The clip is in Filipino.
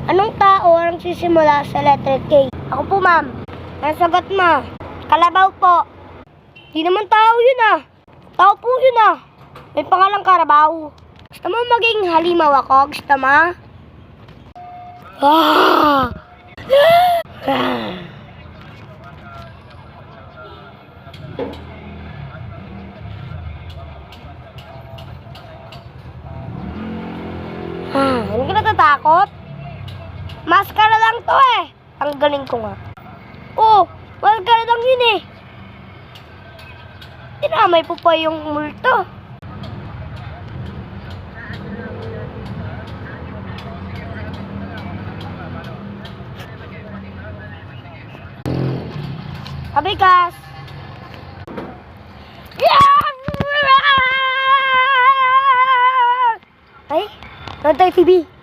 Anong tao ang sisimula sa letter K? Ako po, ma'am. Ang sagot mo, kalabaw po. Di naman tao yun ah. Tao po yun ah. May pangalang Karabaw. Gusto mo maging halimaw ako? Gusto mo? Ah! Hindi ka natatakot? Maskara lang to eh. Ang galing ko nga. Oh, maskara lang yun eh. Tinamay po pa yung multo. Abikas! Ay, Nantay TV.